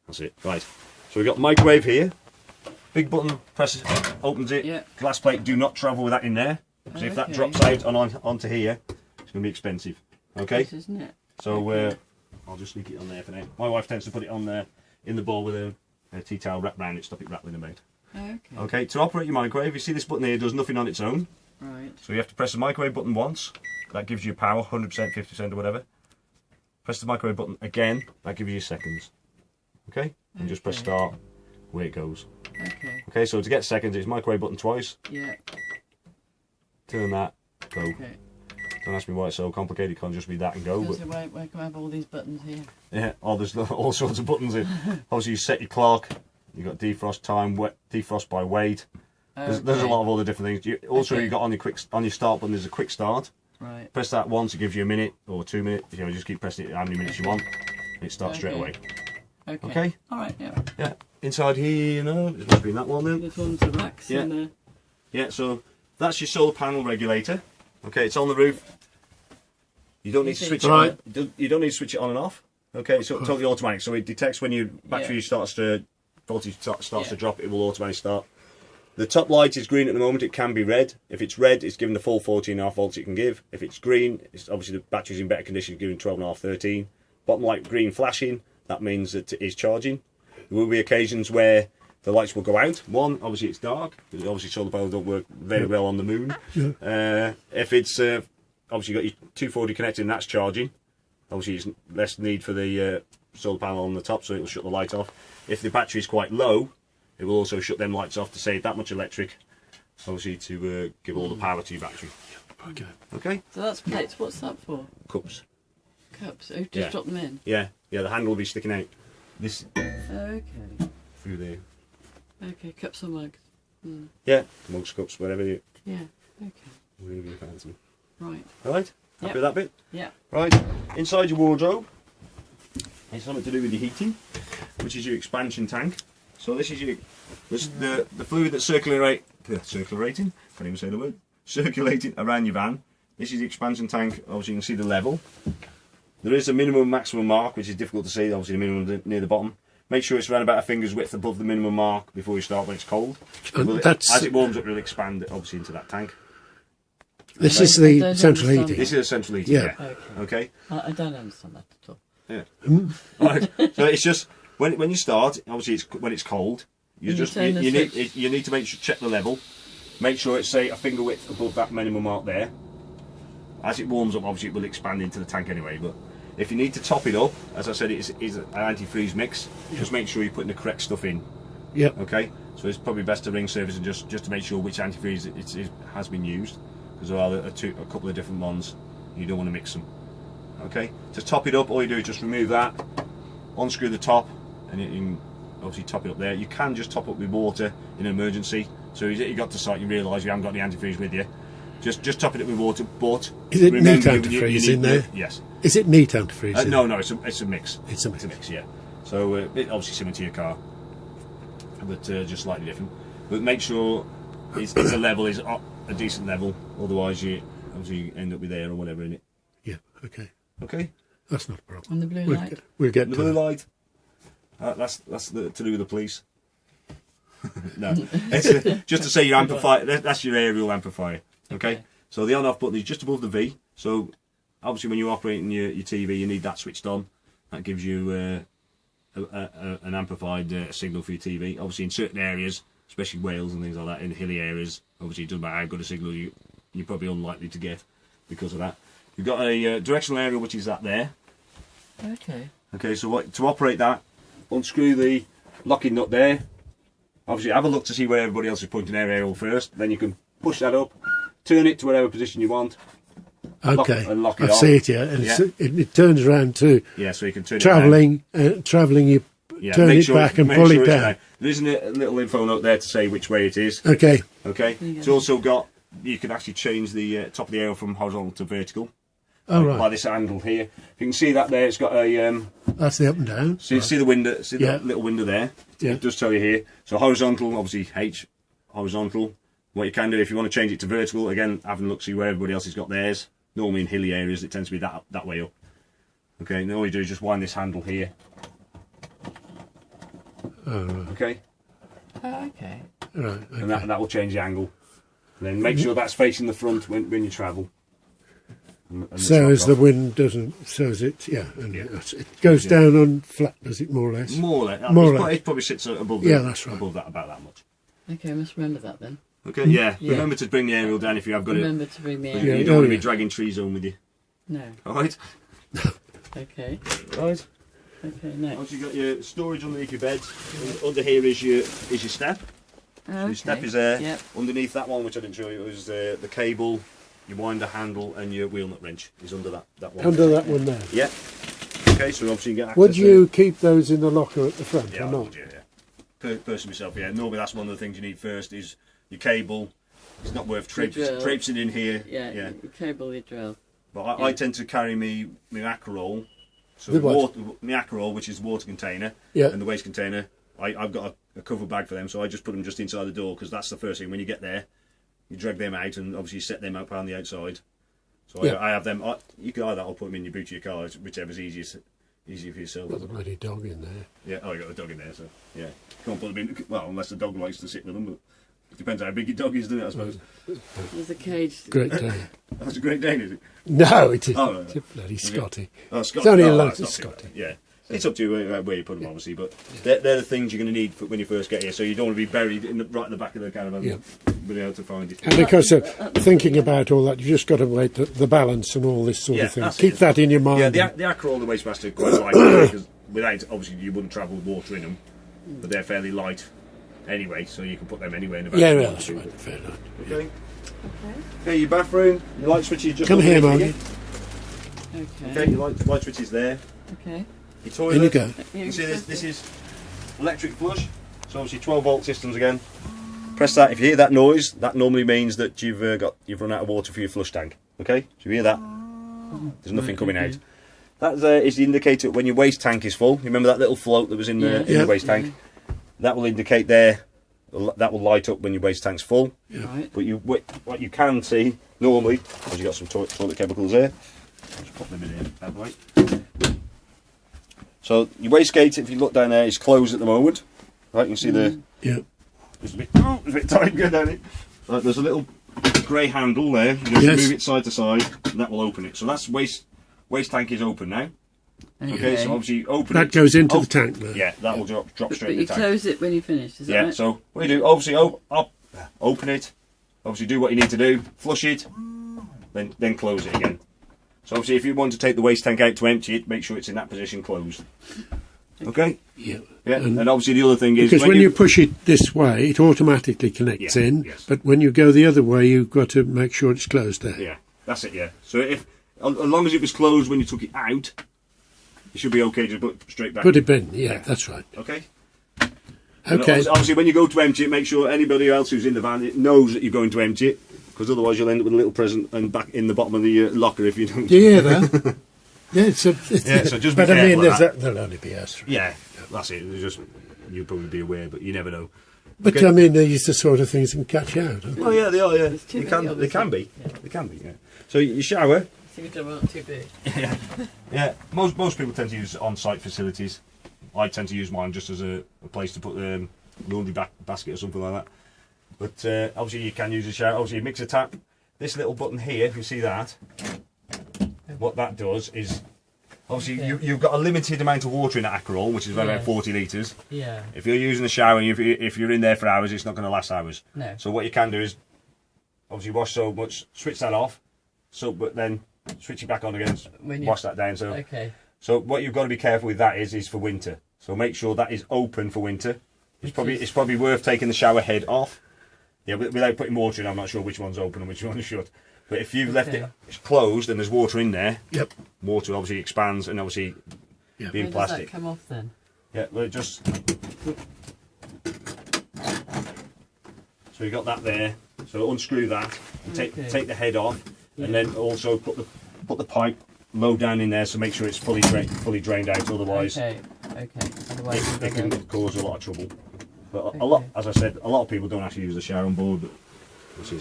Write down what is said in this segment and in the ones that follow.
That's it. Right. So we've got the microwave here. Big button, presses, opens it. Yeah. Glass plate, do not travel with that in there. Because if that drops out onto here, it's going to be expensive. Okay? This, isn't it? So I'll just sneak it on there for now. My wife tends to put it on there in the bowl with a tea towel wrapped around it, stop it rattling about. Okay. Okay, to operate your microwave, you see this button here does nothing on its own. Right. So you have to press the microwave button once. That gives you power, 100%, 50% or whatever. Press the microwave button again. That gives you seconds. Okay? And just press start. Away it goes. Okay. Okay, so to get seconds, it's microwave button twice. Yeah. Turn that. Go. Okay. Don't ask me why it's so complicated. It can't just be that and go. But where can I have all these buttons here? Yeah, there's all sorts of buttons in. Obviously, you set your clock. You've got defrost time, defrost by weight. There's a lot of other different things. You've got on your start button. There's a quick start. Right. Press that once, it gives you a minute or 2 minutes. You know, just keep pressing it how many minutes you want. It starts straight away. Okay. All right. Yeah. Yeah. Inside here, you know, it must be in that one then. This one's the racks. Yeah. And, yeah. So that's your solar panel regulator. Okay, it's on the roof. You don't need to switch it on. You don't need to switch it on and off. Okay, it's totally automatic. So it detects when your battery starts to voltage starts to drop. It will automatically start. The top light is green at the moment. It can be red. If it's red, it's given the full 14.5 volts it can give. If it's green, it's obviously the battery's in better condition, giving 12.5, 13. Bottom light green flashing. That means that it is charging. There will be occasions where the lights will go out. One, obviously it's dark, because obviously solar panels don't work very well on the moon. If it's obviously you've got your 240 connected and that's charging, obviously it's less need for the solar panel on the top, so it will shut the light off. If the battery is quite low, it will also shut them lights off to save that much electric, obviously to give all the power to your battery. Okay. Okay. So that's plates. What's that for? Cups. Cups. Oh, just drop them in. Yeah. Yeah. The handle will be sticking out. This. Okay. Through there. Okay. Cups or mugs. Yeah. Mugs, cups, whatever you. Yeah. Okay. Whatever you fancy. Right. All right. Happy with that bit? Yeah. Right. Inside your wardrobe, it's something to do with your heating, which is your expansion tank. So this is the fluid that's circulating. Can't even say the word. Circulating around your van. This is the expansion tank. Obviously, you can see the level. There is a minimum and maximum mark, which is difficult to see. Obviously, the minimum near the bottom. Make sure it's around about a finger's width above the minimum mark before you start when it's cold. As it warms up, it'll expand obviously into that tank. This is the central heating. This is a central heating. Yeah. Okay. I don't understand that at all. Yeah. Right. So it's just when you start, obviously when it's cold, you need to check the level. Make sure it's say a finger width above that minimum mark there. As it warms up, obviously it will expand into the tank anyway. But if you need to top it up, as I said, it is an antifreeze mix. Just make sure you're putting the correct stuff in. Yep. Okay. So it's probably best to ring service and just to make sure which antifreeze it has been used, because there are a couple of different ones. You don't want to mix them. Okay. To top it up, all you do is just remove that, unscrew the top, and you can obviously top it up there. You can just top up with water in an emergency. So you got to site, you realise you haven't got the antifreeze with you. Just top it up with water, but is it neat antifreeze in there? Yes. Is it neat antifreeze? No, it's a mix. It's a mix. Yeah. So obviously similar to your car, but just slightly different. But make sure the level is up a decent level, otherwise you obviously end up with air or whatever in it. Yeah. Okay. Okay. That's not a problem. And the blue light. We'll get the to blue that. light. That's to do with the police. No, it's just to say your amplifier. That's your aerial amplifier. Okay. So the on-off button is just above the V. So obviously when you're operating your TV, you need that switched on. That gives you an amplified signal for your TV. Obviously in certain areas, especially Wales and things like that, in hilly areas, obviously it doesn't matter how good a signal you're probably unlikely to get because of that. You've got a directional aerial, which is that there. Okay. Okay, so to operate that, unscrew the locking nut there. Obviously have a look to see where everybody else is pointing their aerial first. Then you can push that up, turn it to whatever position you want. Okay, lock it I see it here, and it turns around to so you can turn travelling. Travelling, you turn it back and pull it down. There isn't a little info note there to say which way it is. Okay. Okay. It's also got, you can actually change the top of the aerial from horizontal to vertical. Oh, right. By this handle here. If you can see that there, it's got a. That's the up and down. So you see the window, that little window there. Yeah. It does tell you here. So horizontal, obviously H, horizontal. What you can do if you want to change it to vertical, again, having a look, see where everybody else has got theirs. Normally in hilly areas, it tends to be that way up. Okay, and all you do is just wind this handle here. Oh, right. Okay, Oh, okay. Right. Okay. and that will change the angle. And then make sure that's facing the front when you travel. And So it's as the off. wind doesn't, so as it, yeah, and Yeah. it goes down on flat, does it, more or less? More or less. More or less. It probably sits above. Yeah, that's right. Above that, about that much. Okay, I must remember that then. Okay, yeah. Yeah. Remember to bring the aerial down if you have got it. Remember to bring the You, air. Yeah. you don't want to be yeah. dragging trees home with you. No. All right. Okay. Right. Okay, next. Once you've got your storage underneath your bed, under here is your step. Okay. Your step is there. Yep. Underneath that one, which I didn't show you, is the cable, your winder handle, and your wheel nut wrench is under that one. Under that one there. Yeah. Okay, so obviously you get access Would to you keep those in the locker at the front Yeah, or I not? would, yeah. Personally myself, yeah. Normally that's one of the things you need first is your cable. It's not worth drill. traipsing in here. Yeah, Yeah. you cable your drill. But I tend to carry my Acrol. So The what? my Acrol, which is the water container, Yeah. and the waste container. I've got a cover bag for them, so I just put them just inside the door because that's the first thing. When you get there, you drag them out and obviously you set them up on the outside. So Yeah. I have them. You can either or put them in your boot of your car, whichever's easier for yourself. Got the bloody dog in there. Yeah, you got the dog in there, so yeah. Can't put them in, well, unless the dog likes to sit with them, but it depends how big your dog is, doesn't it, I suppose. There's a cage. Great day. That's a Great Dane, is it? No, it isn't. Oh, no, no. It's a bloody Scotty. Oh, Scotty. It's only a Oh, lot that's of not too bad. Scotty. Yeah. It's up to you where you put them, obviously, but they're the things you're going to need when you first get here, so you don't want to be buried right in the back of the caravan, Yeah. being able to find it. And because of thinking about all that, you've just got to wait the balance and all this sort Yeah, of thing. that's Keep it. that in your mind. Yeah, the Acrol, the Wastemaster, quite like it, because without, obviously, you wouldn't travel with water in them, but they're fairly light anyway, so you can put them anywhere in the back. Yeah, if you yeah, want that's to. right. Fair enough. Okay. Okay, your bathroom, your light switch is just Come here, underneath Margie. Okay. Okay, your light switch is there. Okay. Your toilet. In you go. You see this is electric flush, so obviously 12-volt systems again. Press that. If you hear that noise, that normally means that you've run out of water for your flush tank. Okay, so you hear that? There's nothing coming out. That is the indicator when your waste tank is full. You remember that little float that was in the Yeah. waste tank? That will indicate there. That will light up when your waste tank's full. Right. But what you can see normally, because you've got some toilet chemicals there. Just pop them in here. That way. So your wastegate, if you look down there, is closed at the moment. Right, you can see the Yeah. it's a bit tight going down it. Right, there's a little grey handle there. You just Yes. move it side to side, and that will open it. So that's waste tank is open now. Okay, so obviously open That it. goes into the tank now. Yeah, that will drop But straight in you the tank. close it when you finish, is that Yeah, right? so what you do, obviously open it, obviously do what you need to do, flush it, then close it again. So obviously if you want to take the waste tank out to empty it, make sure it's in that position closed. Okay? Yeah. Yeah, and obviously the other thing is... Because when you push it this way, it automatically connects Yeah, in. yes. But when you go the other way, you've got to make sure it's closed there. Yeah, that's it, yeah. So if as long as it was closed when you took it out, it should be okay to put it straight back Put in. it in. Yeah, that's right. Okay? And Okay. obviously when you go to empty it, make sure anybody else who's in the van knows that you're going to empty it, because otherwise you'll end up with a little present and back in the bottom of the locker if you don't... Do you hear that? Yeah, it's Yeah, so just be but I mean, careful of there'll only be us. Yeah, that's it. It's just you'll probably be aware, but you never know. But Okay. I mean, these are the sort of things that can catch out. Aren't they? Oh yeah, they are. Yeah, There's too they many can. of They us, can be. yeah. They can be. Yeah. So your shower. Some of them aren't too big. Yeah. Most people tend to use on-site facilities. I tend to use mine just as a place to put the laundry basket or something like that. But obviously you can use a shower. Obviously you mix a tap. This little button here, if you see that, what that does is obviously you've got a limited amount of water in that Acrol, which is about Yes. 40 litres. Yeah. If you're using a shower, if you're in there for hours, it's not going to last hours. No. So what you can do is, obviously wash so much, switch that off, but then switch it back on again, When you- wash that down. So, Okay. so what you've got to be careful with that is for winter. So make sure that is open for winter. It's probably worth taking the shower head off. Yeah, without putting water in, I'm not sure which one's open and which one's shut. But if you've left it closed and there's water in there, Yep. water obviously expands and obviously Yeah. being When plastic. does that come off then? Yeah, well, it just. So you got that there. So unscrew that and take the head off, and then also put the pipe low down in there. So make sure it's fully drained out. Otherwise, Okay. Otherwise, it you're can cause a lot of trouble. But a lot, as I said, a lot of people don't actually use the shower on board. But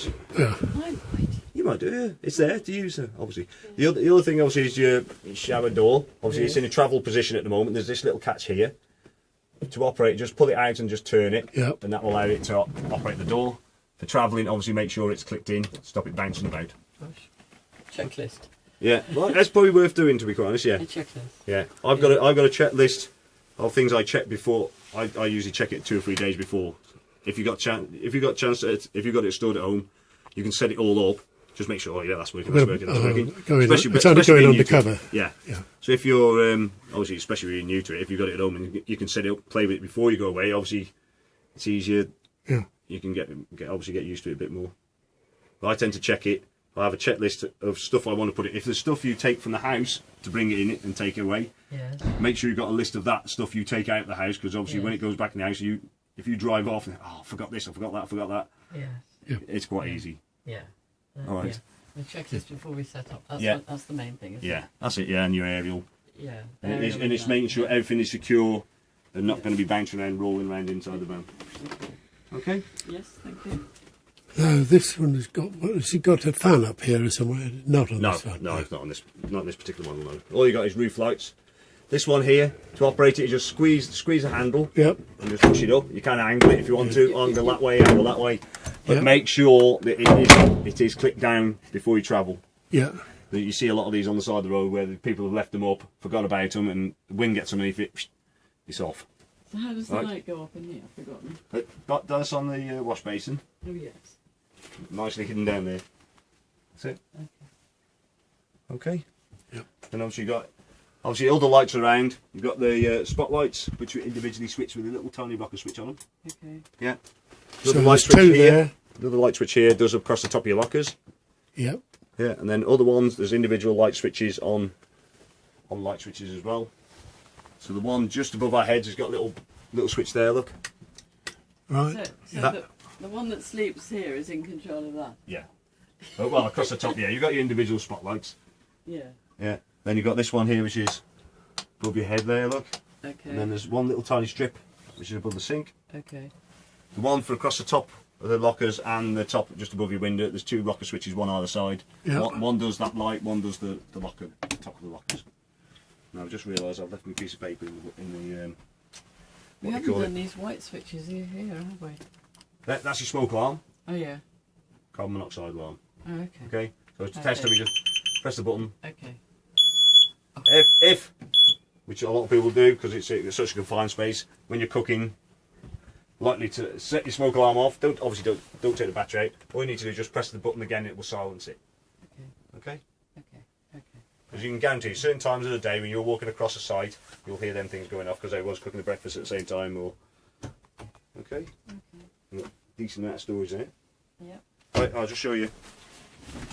you might do. Yeah. It's there to use. Obviously, the other thing obviously is your shower door. Obviously, it's in a travel position at the moment. There's this little catch here. to operate, just pull it out and just turn it, Yep. and that will allow it to operate the door. For travelling, obviously make sure it's clicked in, stop it bouncing about. Checklist. Yeah, well, that's probably worth doing, to be quite honest. Yeah, A checklist. yeah. I've got a checklist of things I check before. I usually check it 2 or 3 days before. If you got it stored at home, you can set it all up. Just make sure, oh yeah, that's working, that's working, that's working. It's only going undercover. Yeah. Yeah. So if you're obviously, especially if you're new to it, if you've got it at home and you can set it up, play with it before you go away. Obviously, it's easier. Yeah. You can get used to it a bit more. But I tend to check it. I have a checklist of stuff I want to put it. If there's stuff you take from the house to bring it in it and take it away, Yes. make sure you've got a list of that stuff you take out of the house, because obviously when it goes back in the house, if you drive off and I forgot this, I forgot that, I forgot that, Yes. it's quite easy. Yeah. All right. Yeah. The checklist before we set up. That's Yeah. that's the main thing. Isn't Yeah, it? that's it. Yeah, and your aerial, Yeah. and it's making sure everything is secure and not going to be bouncing around, rolling around inside the van. Okay. Yes. Thank you. No, this one has got. What, has it got a fan up here or somewhere? Not on No, this one. no, it's not on this. Not on this particular model. No. All you got is roof lights. This one here, to operate it, you just squeeze the handle Yep. and just push it up. You can angle it if you want to, angle that way, angle that way, but Yep. make sure that it is clicked down before you travel. Yeah. You see a lot of these on the side of the road where the people have left them up, forgot about them, and the wind gets underneath it, it's off. So how does the Right. light go up in here? I've forgotten. That's on the wash basin, Oh yes. nicely hidden down there. That's it. Okay. Yep. And obviously you got all the lights around. You've got the spotlights, which we individually switch with a little tiny rocker switch on them. Okay. Yeah. So The light there's two switch here. there. The other light switch here does across the top of your lockers. Yep. Yeah, and then other ones, there's individual light switches on light switches as well. So the one just above our heads has got a little switch there, look. Right. So the one that sleeps here is in control of that. Yeah. Oh, well, across the top, yeah, you've got your individual spotlights. Yeah. Yeah. Then you've got this one here, which is above your head there, look. Okay. And then there's one little tiny strip, which is above the sink. Okay. The one for across the top of the lockers and the top just above your window, there's 2 rocker switches, one either side. Yeah. One does that light, one does the locker, top of the lockers. Now I've just realised I've left my piece of paper in the We what do you haven't call done it? these white switches here, have we? That's your smoke alarm, Oh yeah. carbon monoxide alarm. Oh okay. Okay, so to test them, you just press the button. Okay. If which a lot of people do because it's such a confined space, when you're cooking, likely to set your smoke alarm off. Don't take the battery out. All you need to do is just press the button again. It will silence it. Okay. Okay. Okay. Okay. Because you can guarantee certain times of the day when you're walking across a site, you'll hear them things going off because everyone's cooking the breakfast at the same time. Or okay. Decent amount of storage in it. Yep. Right, I'll just show you.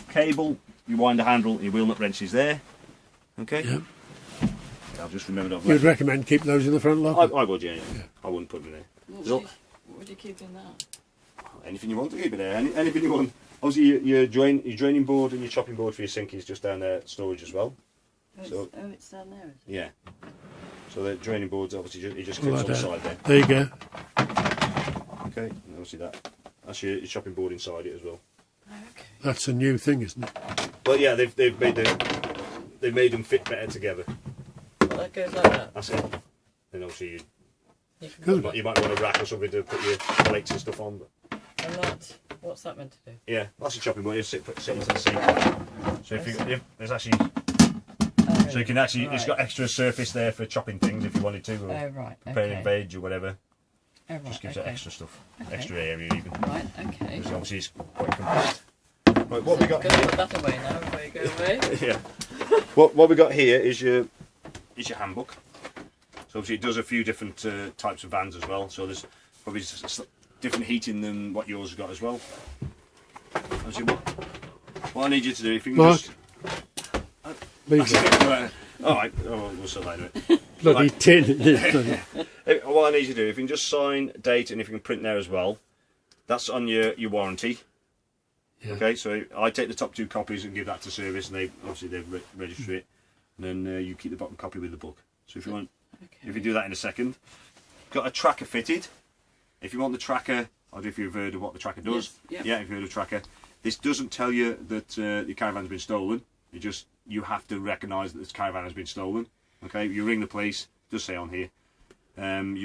Cable, you wind the handle, your wheel nut wrench is there. Okay. Yep. I've just remembered I've You'd left. recommend keep those in the front locker? I would, yeah. I wouldn't put them there. What would you keep in that? Anything you want to keep it there. Anything you want. Obviously, your draining board and your chopping board for your sink is just down there, storage as well. Oh, it's down there. Is it? Yeah. So the draining board's obviously it just clips Like on the that. side there. There you go. Okay. And obviously that's your chopping board inside it as well. Oh, okay. That's a new thing, isn't it? But yeah, they've made them fit better together. Well, that goes like that. That's it. And obviously You can Good. you might want a rack or something to put your plates and stuff on. But And that, what's that meant to do? yeah, that's a chopping board. You sit into the sink. So if there's actually, Oh, so you can actually, it's right. got extra surface there for chopping things if you wanted to, or Oh, right. preparing Okay. veg or whatever. Oh, right. Just gives it okay. extra stuff, Okay. extra area even. Right, okay. Because obviously it's quite compact. Right, what we got Gonna here? put that away now before you go away. Yeah. What we got here is your handbook. So obviously it does a few different types of vans as well. So there's probably different heating than what yours has got as well. Obviously, what I need you to do, if you can Mark. just. Leave it. All right, we'll sort that out. Bloody tin. It is, bloody- What I need you to do, if you can just sign date and if you can print there as well, that's on your warranty. Yeah. Okay, so I take the top 2 copies and give that to service, and they register it, and then you keep the bottom copy with the book. So if you want, Okay. if you do that in a second, got a tracker fitted. If you want the tracker, I don't know if you've heard of what the tracker does. Yes, yep. Yeah, if you've heard of tracker, this doesn't tell you that your caravan's been stolen. You have to recognise that this caravan has been stolen. Okay, you ring the police. It does say on here. You